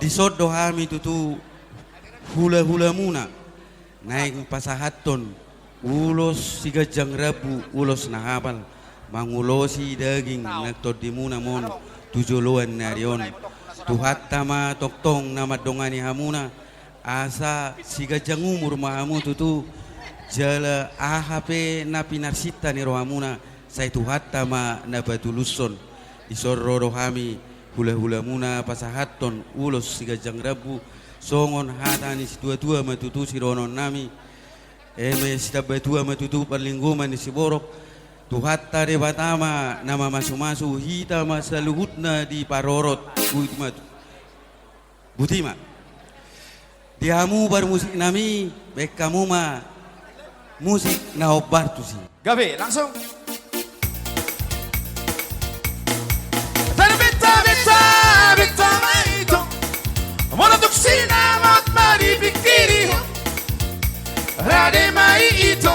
Disodo kami tutu hula-hula muna. Naik pasahaton. Ulos sigajang rabu ulos nahapal. Mangulosi daging nagtod di muna mon. Tujuluan narion. Tuhat tama toktong nama dongani hamuna. Asa sigajang umur mahamu tutu. Jala AHP na pinarsita ni rohamuna. Say tuhat tama na batuluson. Disorro rohami. Hula-hula muna pasahaton ulos sigajang rabu songon hatani si tua-tua matutu si ronon nami eme si tabatua matutu perlingguman di si borok tuhatta de batama nama masu-masu hita masa luhutna di parorot butima diamu bar musik nami bek kamu ma musik na obar tu si Gabe langsung Sinamat maripikiri Rade mai ito